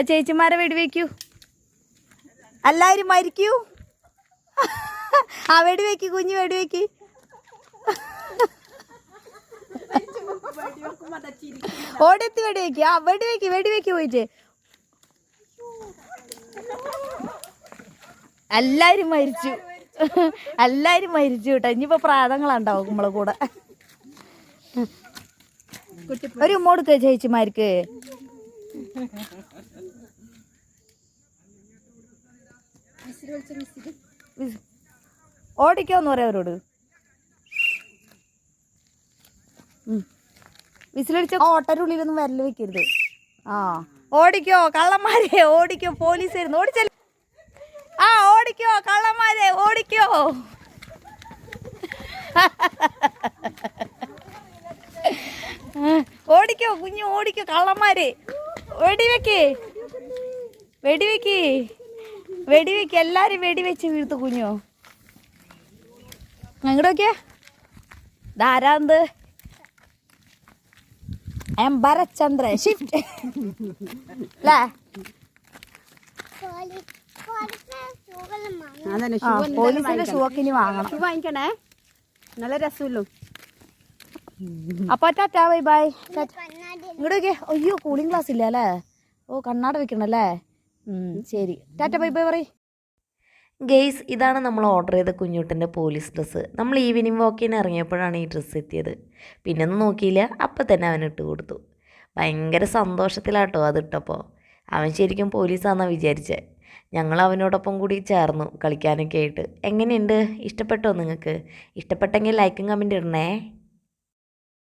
ചേച്ചിമാരെ വെടിവെക്കൂ, എല്ലാവരും മരിക്കൂ. ആ വെടിവെക്ക്, കുഞ്ഞ് വെടിവെക്ക്. ഓടെത്തി വെടിവെക്ക്, ആ വെടിവെക്ക്, വെടിവെക്ക് പോയിട്ട്. എല്ലാരും മരിച്ചു, എല്ലാരും മരിച്ചു കേട്ടോ. ഇനിയിപ്പോ പ്രാതങ്ങളുണ്ടാവും നമ്മളെ കൂടെ. ഒരു ഉമ്മ കൊടുക്ക ചേച്ചിമാർക്ക്. ഓടിക്കോന്ന് പറയാം അവരോട്. വിസിലടിച്ച ഓട്ടരുള്ളിലൊന്നും വരല് വെക്കരുത്. ആ ഓടിക്കോ കള്ളന്മാരെ, ഓടിക്കോ, പോലീസ് വരുന്നു. ഓടിച്ചല്ല, ആ ഓടിക്കോ കള്ളന്മാരെ, ഓടിക്കോ. ഓടിക്കോ കുഞ്ഞു, ഓടിക്കോ കള്ളന്മാരെ. വെടിവെക്ക്, വെടിവെക്ക്, വെടിവെക്ക്. എല്ലാരും വെടിവെച്ച് വീഴ്ത്തു കുഞ്ഞോ. അങ്ങോട്ട് നോക്കിയേ, ധാരാന്ത് ഭരചന്ദ്രൻ ഷിഫ്റ്റ് അല്ലേ? പോലീസിന്റെ ഷൂ ഒക്കെ ഇനി വാങ്ങണം. ഷൂ വാങ്ങിക്കണേ, നല്ല രസമല്ലോ. അപ്പൊ ടാറ്റാ, ബൈ ബൈ. ഇങ്ങോട്ട് നോക്കിയേ. അയ്യോ കൂളിംഗ് ഗ്ലാസ് ഇല്ല അല്ലേ? ഓ കണ്ണാട വെക്കണല്ലേ. ശരി, ടാറ്റ ബൈ ബൈ പറയ്. ഗെയ്സ്, ഇതാണ് നമ്മൾ ഓർഡർ ചെയ്ത കുഞ്ഞുട്ടൻ്റെ പോലീസ് ഡ്രസ്സ്. നമ്മൾ ഈവനിങ് വാക്കിന് ഇറങ്ങിയപ്പോഴാണ് ഈ ഡ്രസ്സ് എത്തിയത്. പിന്നെ ഒന്നും നോക്കിയില്ല, അപ്പം തന്നെ അവൻ ഇട്ട് കൊടുത്തു. ഭയങ്കര സന്തോഷത്തിലാട്ടോ അതിട്ടപ്പോൾ. അവൻ ശരിക്കും പോലീസാണെന്നാണ് വിചാരിച്ചത്. ഞങ്ങൾ അവനോടൊപ്പം കൂടി ചേർന്നു കളിക്കാനൊക്കെ ആയിട്ട്. എങ്ങനെയുണ്ട്, ഇഷ്ടപ്പെട്ടോ നിങ്ങൾക്ക്? ഇഷ്ടപ്പെട്ടെങ്കിൽ ലൈക്കും കമൻറ്റ് ഇടണേ.